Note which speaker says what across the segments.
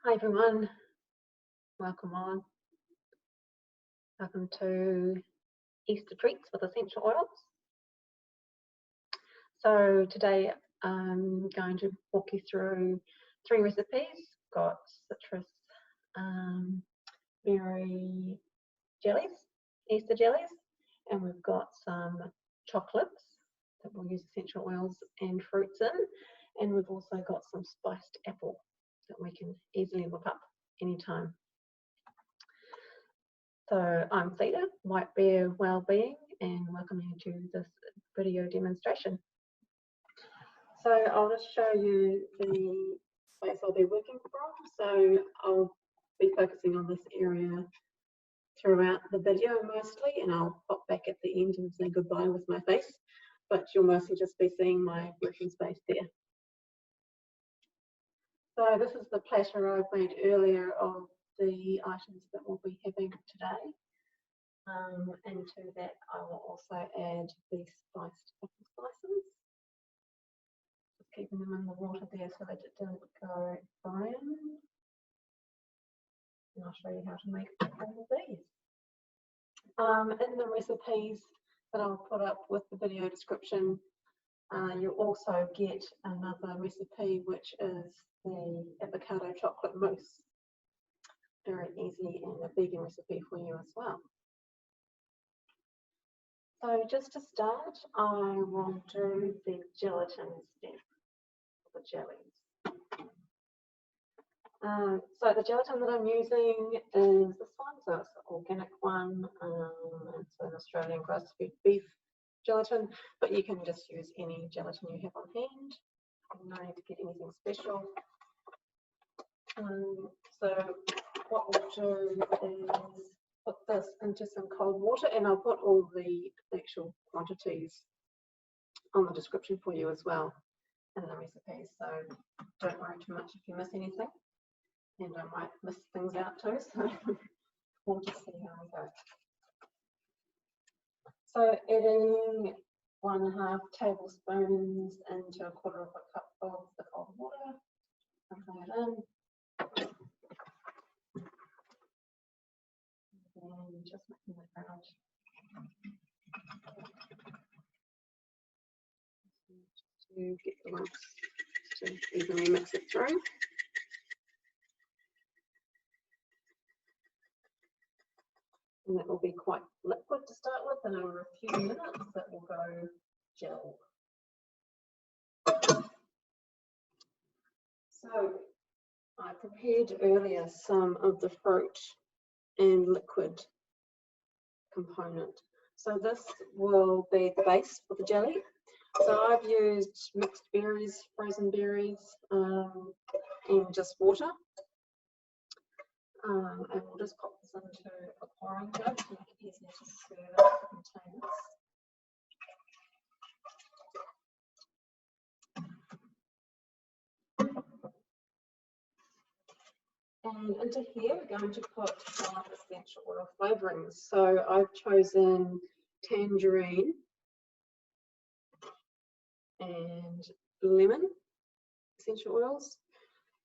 Speaker 1: Hi everyone, welcome on. Welcome to Easter Treats with Essential Oils. So today I'm going to walk you through 3 recipes. Got citrus berry jellies, Easter jellies, and we've got some chocolates that we'll use essential oils and fruits in, and we've also got some spiced apple that we can easily whip up anytime. So I'm Theda, White Bear Wellbeing, and welcome you to this video demonstration. So I'll just show you the space I'll be working from. So I'll be focusing on this area throughout the video mostly, and I'll pop back at the end and say goodbye with my face, but you'll mostly just be seeing my working space there. So this is the platter I've made earlier of the items that we'll be having today. And to that I will also add the spiced apple slices. Just keeping them in the water there so that it doesn't go brown. And I'll show you how to make all of these. In the recipes that I'll put up with the video description, you'll also get another recipe which is the avocado chocolate mousse. Very easy and a vegan recipe for you as well. So just to start, I will do the gelatin step for the jellies. So the gelatin that I'm using is this one, so it's an organic one. It's an Australian grass-fed beef gelatin, but you can just use any gelatin you have on hand. No need to get anything special. So what we'll do is put this into some cold water, and I'll put all the actual quantities on the description for you as well in the recipes, so don't worry too much if you miss anything, and I might miss things out too, so we'll just see how we go. So adding 1.5 tablespoons into 1/4 cup of the cold water, dumping it in. And just making it round. To get the lumps to evenly mix it through. And that will be quite liquid to start with, and over a few minutes that will go gel. So I prepared earlier some of the fruit and liquid component. So this will be the base for the jelly. So I've used mixed berries, frozen berries, and just water. And we'll just pop this into a pouring jug to make it easier to serve out the containers. And into here we're going to put our essential oil flavourings. So I've chosen tangerine and lemon essential oils.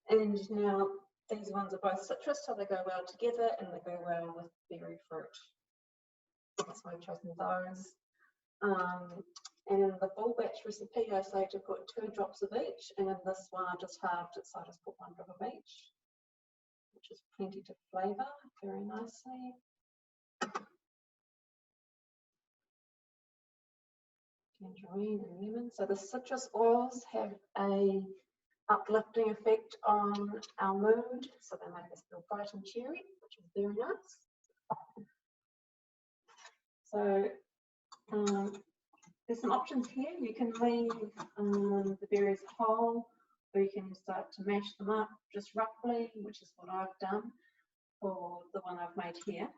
Speaker 1: And now these ones are both citrus, so they go well together and they go well with berry fruit. So I've chosen those. And in the full batch recipe I say to put 2 drops of each, and in this one I just halved it, so I just put 1 drop of each, which is plenty to flavour very nicely. Tangerine and lemon. So the citrus oils have a uplifting effect on our mood, so they make us feel bright and cheery, which is very nice. So there's some options here. You can leave the berries whole, or you can start to mash them up just roughly, which is what I've done for the one I've made here.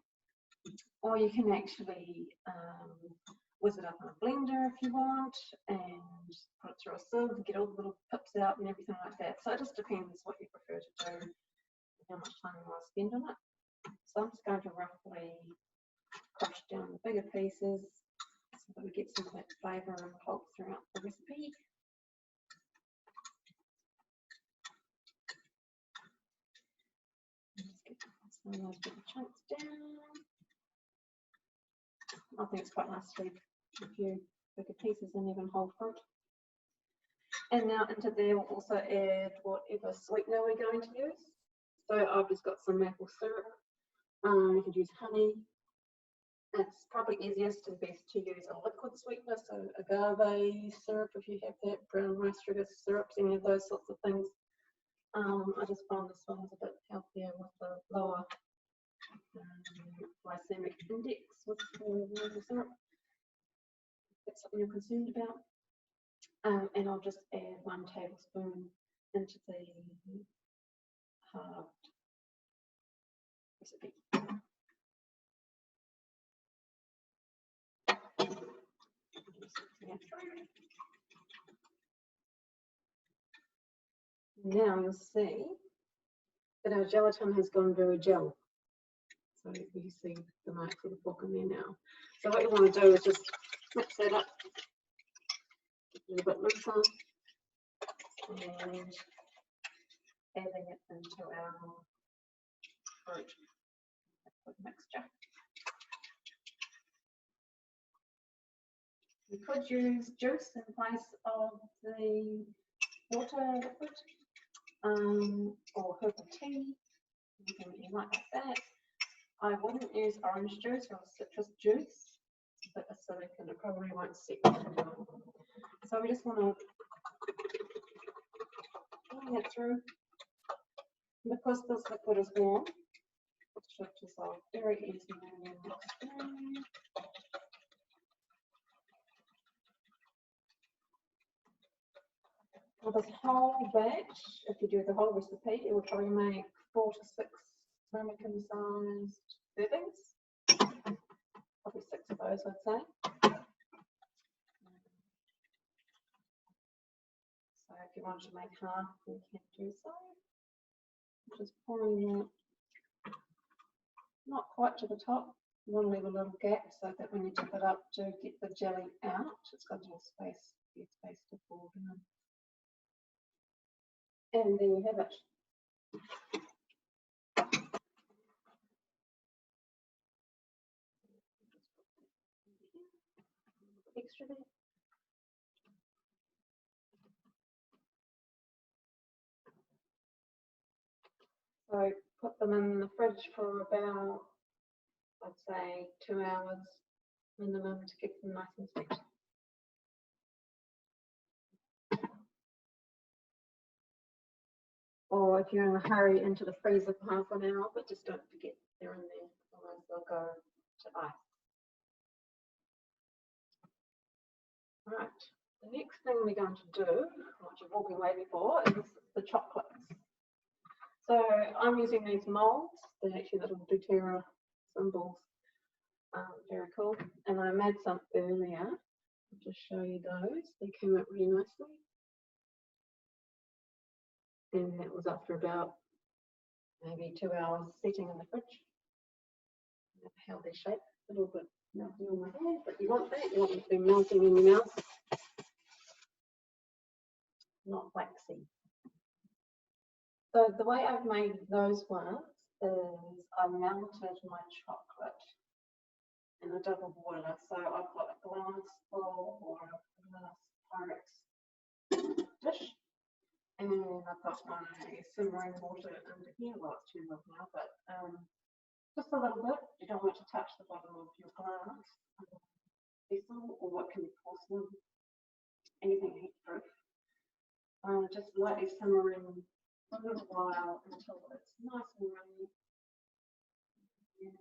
Speaker 1: Or you can actually whiz it up in a blender if you want, and put it through a sieve and get all the little pips out and everything like that. So it just depends what you prefer to do and how much time you want to spend on it. So I'm just going to roughly crush down the bigger pieces so that we get some of that flavour and pulp throughout the recipe. those little chunks down. I think it's quite nice to leave a few bigger pieces and even whole fruit. And now into there we'll also add whatever sweetener we're going to use. So I've just got some maple syrup. You could use honey. It's probably easiest and best to use a liquid sweetener, so agave syrup if you have that, brown rice sugar syrups, any of those sorts of things. I just find this one's a bit healthier with the lower glycemic index with the maple syrup. If that's something you're concerned about. And I'll just add 1 tablespoon into the halved recipe. Now you'll see that our gelatin has gone very gel. So you see the marks of the fork in there now. So what you want to do is just mix that up a little bit looser and adding it into our fruit mixture. You could use juice in place of the water liquid, or herbal tea, anything that you like that. I wouldn't use orange juice or citrus juice, it's a bit acidic and it probably won't set very well. So we just want to bring it through. Because this liquid is warm, it should dissolve very easily in your mixture. For this whole batch, if you do the whole recipe, it will probably make 4 to 6 ramekin sized servings. Probably 6 of those, I'd say. So if you want to make half, you can do so. Just pouring that not quite to the top. You want to leave a little gap so that when you tip it up to get the jelly out, it's got a little space to pour down. And there you have it. Extra there. So put them in the fridge for about, I'd say, 2 hours minimum to keep them nice and sweet. Or if you're in a hurry, into the freezer for half an hour, but just don't forget they're in there, otherwise they'll go to ice. Right, the next thing we're going to do, what you've all been waiting for, is the chocolates. So I'm using these molds, they're actually little doTERRA symbols, very cool. And I made some earlier, I'll just show you those, they came out really nicely. And that was after about maybe 2 hours sitting in the fridge. How they shape, a little bit melting on my hand, but you want that, you want them to be melting in your mouth, not waxy. So the way I've made those ones is I melted my chocolate in a double boiler. So I've got a glass bowl or a glass Pyrex dish, and I've got my simmering water under here. Well, it's too low now, but just a little bit. You don't want to touch the bottom of your glass vessel or what can be porcelain, anything heat proof. Just lightly simmering a little while until it's nice and runny. Yeah.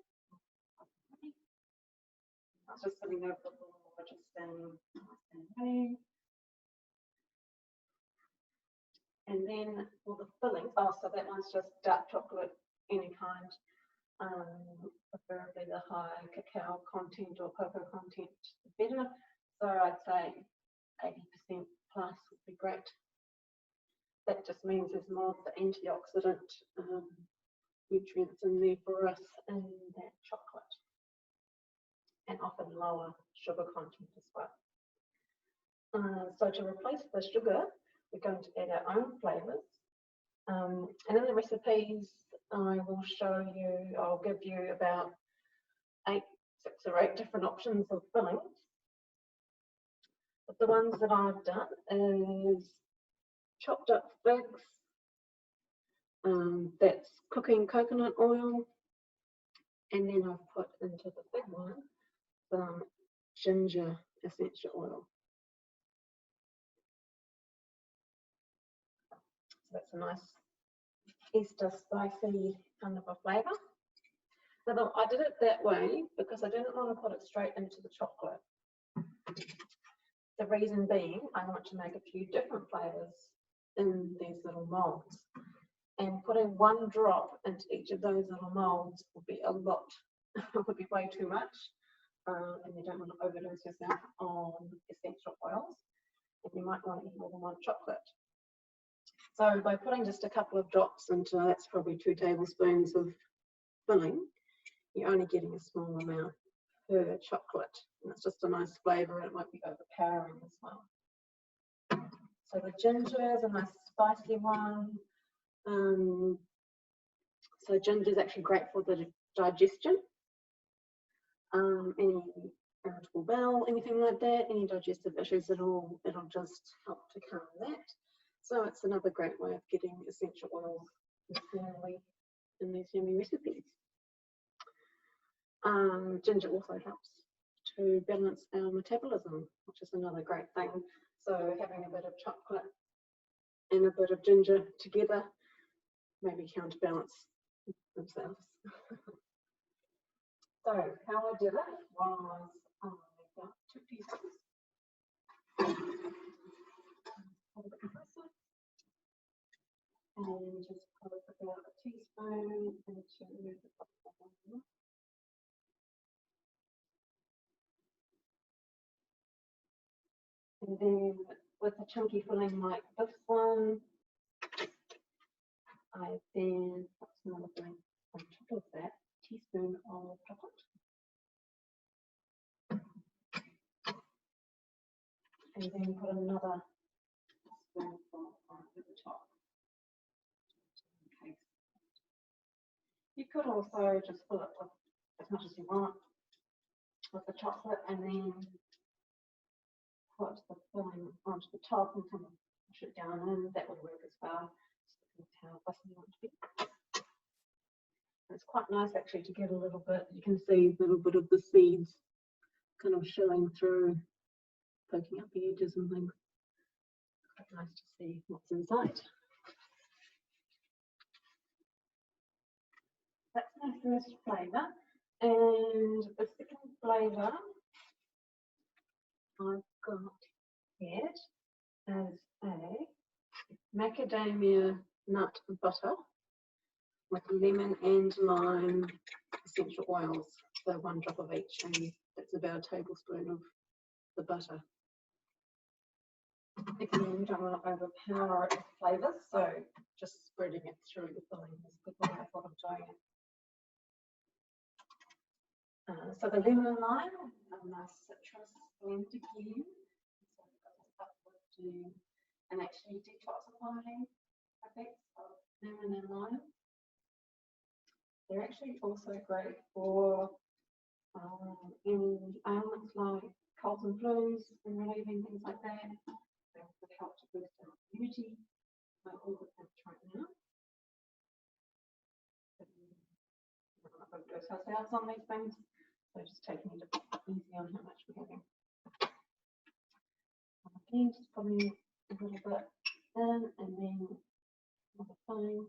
Speaker 1: I was just sitting over the bowl, just staying nice and runny. And then for the filling, oh, so that one's just dark chocolate, any kind, preferably the high cacao content or cocoa content, the better. So I'd say 80% plus would be great. That just means there's more of the antioxidant nutrients in there for us in that chocolate, and often lower sugar content as well. So to replace the sugar, we're going to add our own flavours. And in the recipes, I will show you, I'll give you about 6 or 8 different options of fillings. But the ones that I've done is chopped up figs, that's cooking coconut oil, and then I've put into the big one some ginger essential oil. So that's a nice Easter spicy kind of a flavour. Now I did it that way because I didn't want to put it straight into the chocolate. The reason being, I want to make a few different flavours in these little moulds. And putting one drop into each of those little moulds would be a lot, would be way too much. And you don't want to overdose yourself on essential oils. And you might want to eat more than one chocolate. So by putting just a couple of drops into, that's probably 2 tablespoons of filling, you're only getting a small amount per chocolate. And it's just a nice flavour, and it won't be overpowering as well. So the ginger is a nice spicy one. So ginger is actually great for the digestion. Any irritable bowel, anything like that, any digestive issues, it'll just help to calm that. So it's another great way of getting essential oils in these yummy recipes. Ginger also helps to balance our metabolism, which is another great thing. So having a bit of chocolate and a bit of ginger together maybe counterbalance themselves. So how I did it was I got 2 pieces. And just put about a teaspoon into the bottom. And then with a chunky filling like this one, I then put some other filling on top of that, teaspoon of chocolate. And then put another spoonful over the top. Okay. You could also just fill it with as much as you want with the chocolate, and then put the filling onto the top and kind of push it down in. That would work as well. Just how fussy you want to be. It's quite nice actually to get a little bit, you can see a little bit of the seeds kind of showing through, poking up the edges and things. It's quite nice to see what's inside. That's my first flavour. And the second flavour I've got here is a macadamia nut butter with lemon and lime essential oils. So 1 drop of each, and that's about a tablespoon of the butter. Again, you don't want to overpower it with flavours, so just spreading it through the filling is a good way of doing it. So the lemon and lime, a nice citrus blend again. So we've got this uplifting and actually detoxifying effects of lemon and lime. They're actually also great for any ailments like colds and flus and relieving things like that. They also help to boost our immunity. All the things right now. We're not going to dose ourselves on these things, so just taking it easy on how much we're having. Again, just putting a little bit in and then another filling.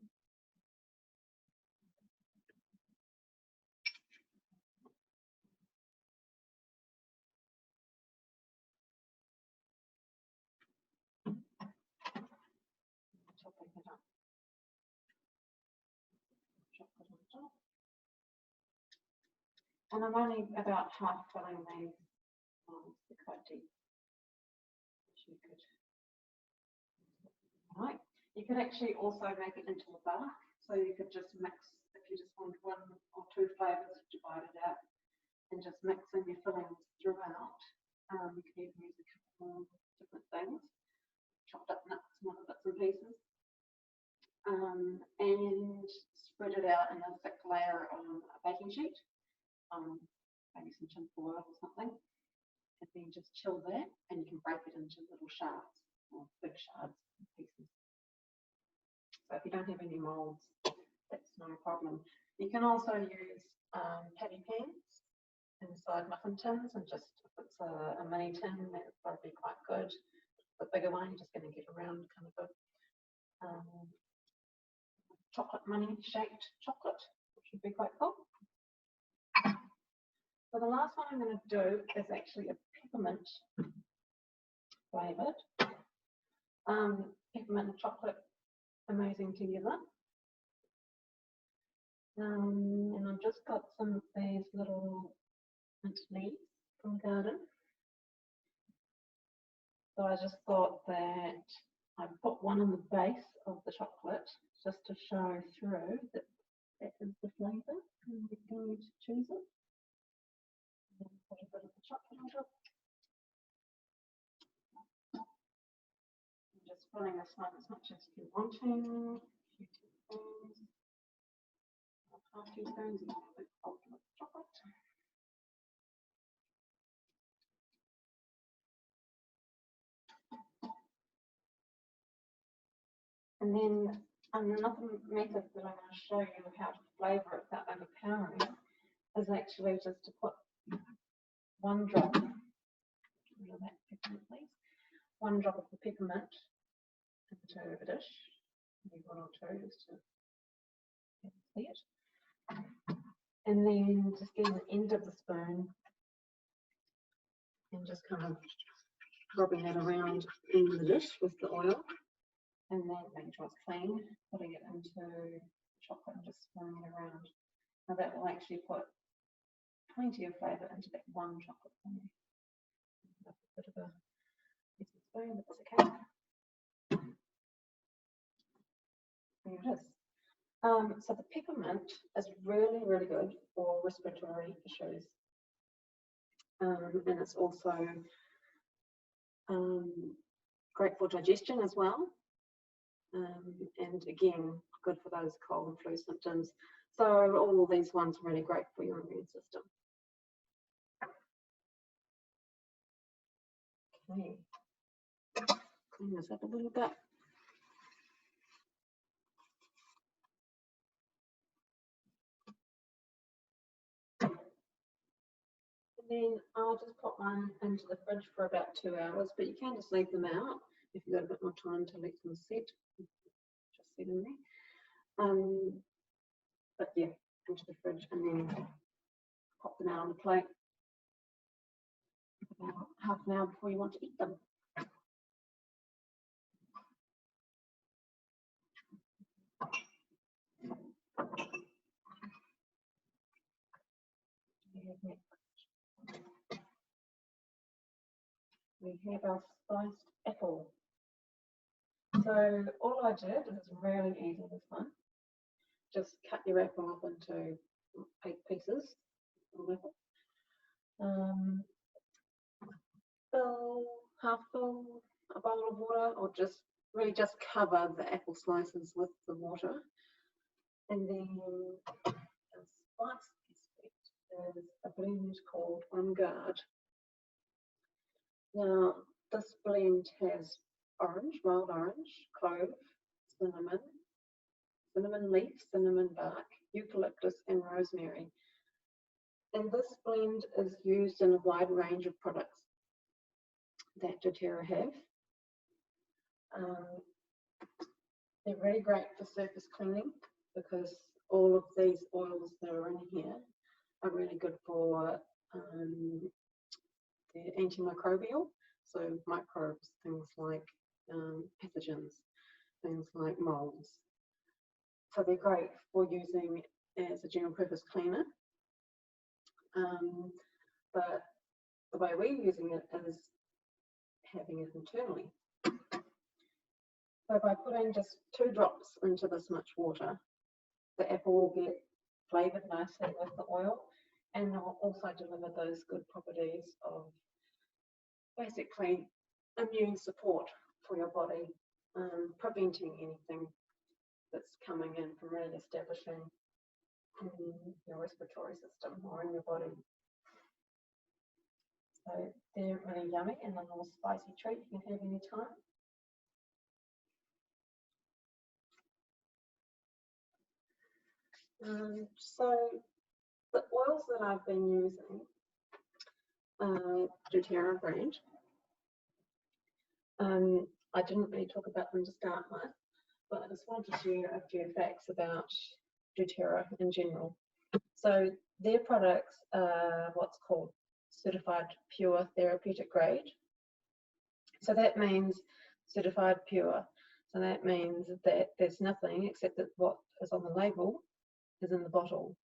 Speaker 1: Chopping it up. Chocolate on top. And I'm only about half filling these, they're quite deep. You could, right. You could actually also make it into a bar, so you could just mix, if you just want 1 or 2 flavours, divide it out and just mix in your fillings throughout. You could even use a couple more different things, chopped up nuts and other bits and pieces, and spread it out in a thick layer on a baking sheet, maybe some tin foil or something, and then just chill that, and you can break it into little shards or big shards pieces. So if you don't have any moulds, that's no problem. You can also use patty pans inside muffin tins, and just if it's a mini tin, that would probably be quite good. The bigger one, you're just going to get around kind of a chocolate money shaped chocolate, which would be quite cool. So the last one I'm going to do is actually a peppermint flavoured. Peppermint and chocolate, amazing together. And I've just got some of these little mint leaves from the garden. So I just thought that I'd put one in the base of the chocolate just to show through that that is the flavour, and we're going to choose it. And then put a bit of the chocolate on top. I'm just filling this one as much as you're wanting. A few teaspoons. Half teaspoons and a bit of chocolate. And then another method that I'm going to show you how to flavour it without overpowering is actually just to put one drop, of that peppermint please, one drop of the peppermint into a dish, maybe one or two just to see it. And then just get the end of the spoon and just kind of rubbing that around in the dish with the oil. And then making sure it's clean, putting it into the chocolate and just swirling it around. Now that will actually put plenty of flavour into that one chocolate for me. A bit of a messy spoon, but that's okay. There it is. So the peppermint is really, really good for respiratory issues. And it's also great for digestion as well. And again, good for those cold and flu symptoms. So all of these ones are really great for your immune system. Okay, clean this up a little bit. And then I'll just put one into the fridge for about 2 hours, but you can just leave them out if you've got a bit more time to let them set. Just set them there. But yeah, into the fridge and then pop them out on the plate about half an hour before you want to eat them. We have our spiced apple. So all I did is really easy, this one. Just cut your apple up into 8 pieces. Half fill a bowl of water, or just really just cover the apple slices with the water. And then the spice aspect is a blend called On Guard. Now this blend has orange, wild orange, clove, cinnamon leaf, cinnamon bark, eucalyptus and rosemary. And this blend is used in a wide range of products that doTERRA have. They're really great for surface cleaning because all of these oils that are in here are really good for they're antimicrobial, so microbes, things like pathogens, things like molds. So they're great for using as a general purpose cleaner. But the way we're using it is having it internally. So by putting just 2 drops into this much water, the apple will get flavoured nicely with the oil, and it will also deliver those good properties of basically immune support for your body, preventing anything that's coming in from really establishing in your respiratory system or in your body. So they're really yummy and a little spicy treat you can have any time. So the oils that I've been using are doTERRA brand. I didn't really talk about them to start with, but I just wanted to share a few facts about doTERRA in general. So their products are what's called certified pure therapeutic grade. So that means certified pure. So that means that there's nothing except that what is on the label is in the bottle.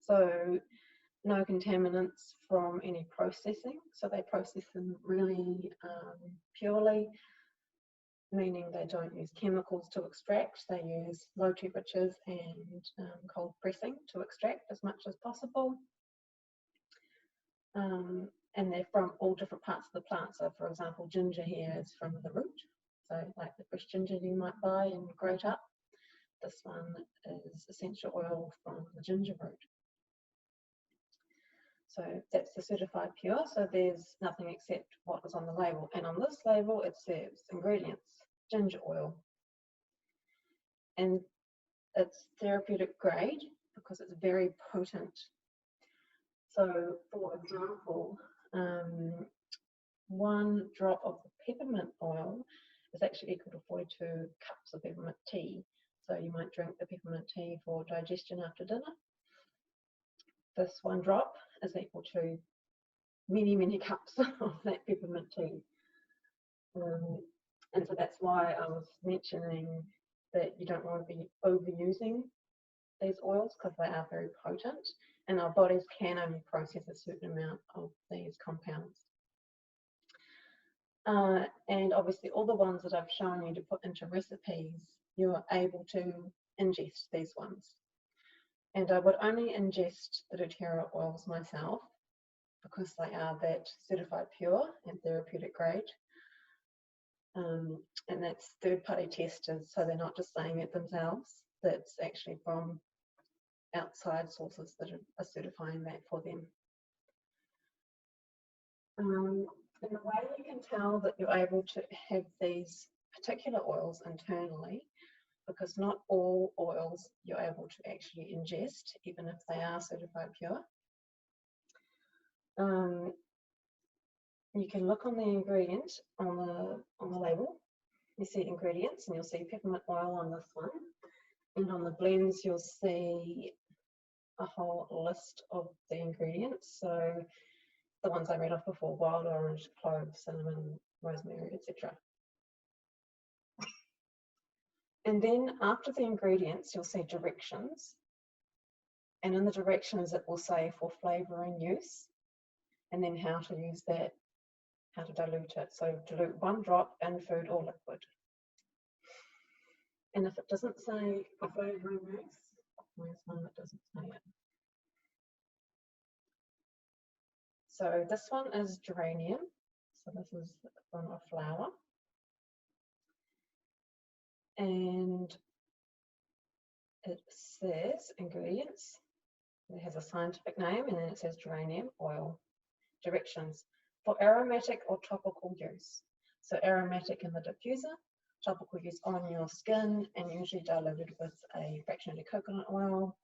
Speaker 1: So no contaminants from any processing. So they process them really purely, meaning they don't use chemicals to extract. They use low temperatures and cold pressing to extract as much as possible. And they're from all different parts of the plant. So for example, ginger here is from the root. So like the fresh ginger you might buy and grate up. This one is essential oil from the ginger root. So that's the certified pure. So there's nothing except what is on the label. And on this label, it says ingredients, ginger oil. And it's therapeutic grade because it's very potent. So for example, 1 drop of the peppermint oil is actually equal to 42 cups of peppermint tea. So you might drink the peppermint tea for digestion after dinner. This 1 drop is equal to many, many cups of that peppermint tea. And so that's why I was mentioning that you don't want to be overusing these oils because they are very potent and our bodies can only process a certain amount of these compounds. And obviously all the ones that I've shown you to put into recipes, you are able to ingest these ones. And I would only ingest the doTERRA oils myself because they are that certified pure and therapeutic grade. And that's third-party tested, so they're not just saying it themselves. That's actually from outside sources that are certifying that for them. And the way you can tell that you're able to have these particular oils internally, because not all oils you're able to actually ingest, even if they are certified pure. You can look on the ingredient on the label. You see ingredients, and you'll see peppermint oil on this one. And on the blends, you'll see a whole list of the ingredients. So the ones I read off before: wild orange, clove, cinnamon, rosemary, etc. And then after the ingredients, you'll see directions. And in the directions, it will say for flavour and use, and then how to use that, how to dilute it. So dilute 1 drop in food or liquid. And if it doesn't say for flavour and use, where's one that doesn't say it? So this one is geranium. So this is from a flower. And it says ingredients. It has a scientific name and then it says geranium oil. Directions for aromatic or topical use. So aromatic in the diffuser, topical use on your skin, and usually diluted with a fractionated coconut oil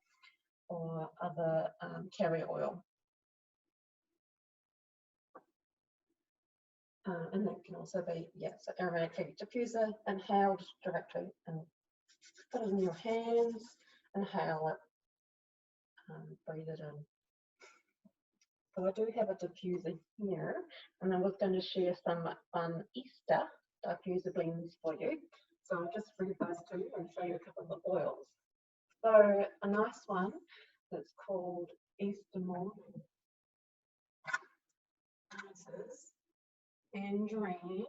Speaker 1: or other carrier oil. And that can also be, so aromatic diffuser, inhaled directly, and put it in your hands, inhale it, breathe it in. So I do have a diffuser here, and I was going to share some fun Easter diffuser blends for you. So I'll just bring those to you and show you a couple of the oils. So a nice one that's called Easter Morning. This is tangerine,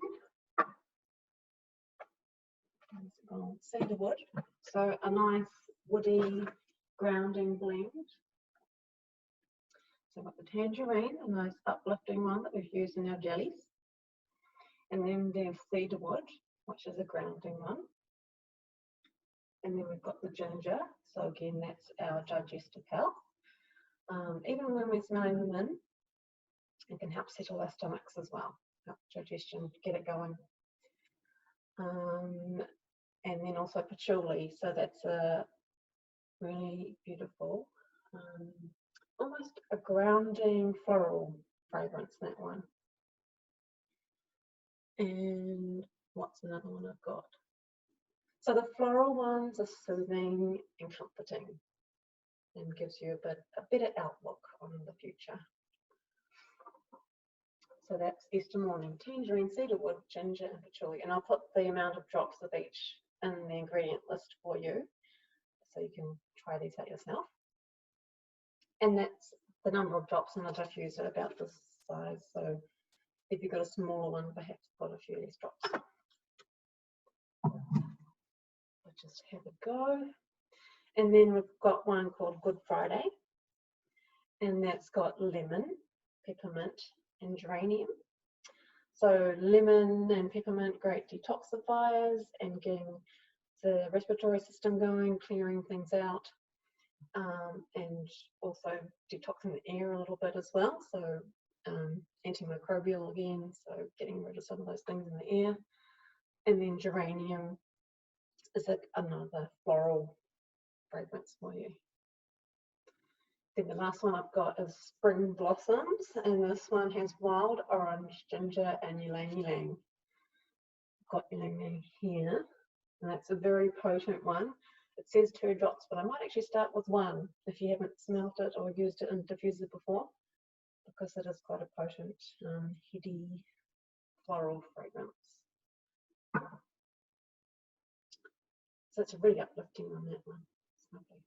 Speaker 1: cedarwood. So a nice woody grounding blend. So I've got the tangerine, a nice uplifting one that we've used in our jellies. And then there's cedarwood, which is a grounding one. And then we've got the ginger. So again, that's our digestive health. Even when we're smelling them in, it can help settle our stomachs as well, help digestion, get it going. And then also patchouli. So that's a really beautiful, almost a grounding floral fragrance, that one. And what's another one I've got? So the floral ones are soothing and comforting and gives you a better outlook on the future. So that's Easter morning, tangerine, cedarwood, ginger and patchouli. And I'll put the amount of drops of each in the ingredient list for you, so you can try these out yourself. And that's the number of drops in the diffuser, about this size. So if you've got a smaller one, perhaps put a few less drops. I'll just have a go. And then we've got one called Good Friday, and that's got lemon, peppermint and geranium. So lemon and peppermint, great detoxifiers and getting the respiratory system going, clearing things out, and also detoxing the air a little bit as well. So antimicrobial again, so getting rid of some of those things in the air. And then geranium is another floral fragrance for you. Then the last one I've got is Spring Blossoms, and this one has wild orange, ginger and ylang ylang. I've got ylang ylang here, and that's a very potent one. It says 2 drops, but I might actually start with 1 if you haven't smelt it or used it in diffuser before, because it is quite a potent, heady floral fragrance. So it's a really uplifting on that one. It's lovely.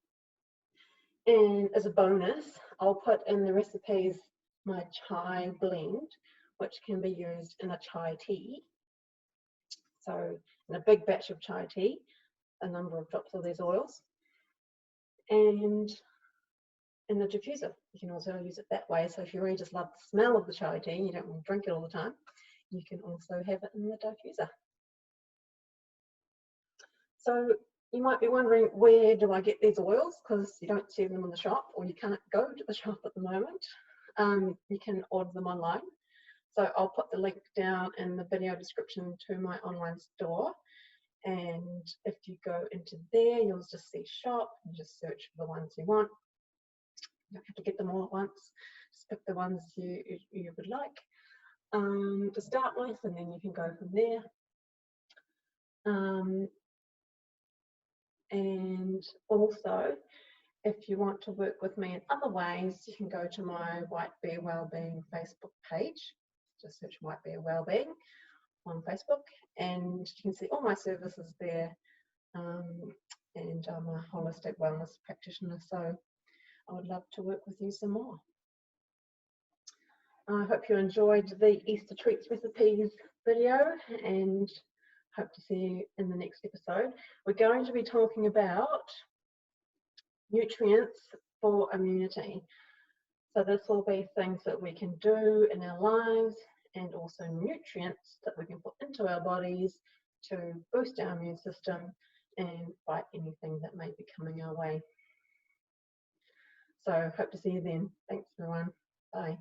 Speaker 1: And as a bonus, I'll put in the recipes my chai blend, which can be used in a chai tea. So in a big batch of chai tea, a number of drops of these oils. And in the diffuser, you can also use it that way. So if you really just love the smell of the chai tea, you don't want to drink it all the time, you can also have it in the diffuser. So you might be wondering, where do I get these oils? Because you don't see them in the shop, or you can't go to the shop at the moment. You can order them online. So I'll put the link down in the video description to my online store. And if you go into there, you'll just see shop and just search for the ones you want. You don't have to get them all at once. Just pick the ones you would like to start with, and then you can go from there. And also, if you want to work with me in other ways, you can go to my White Bear Wellbeing Facebook page. Just search White Bear Wellbeing on Facebook, and you can see all my services there. And I'm a holistic wellness practitioner, so I would love to work with you some more. I hope you enjoyed the Easter treats recipes video, and hope to see you in the next episode. We're going to be talking about nutrients for immunity. So this will be things that we can do in our lives, and also nutrients that we can put into our bodies to boost our immune system and fight anything that may be coming our way. So hope to see you then. Thanks everyone. Bye.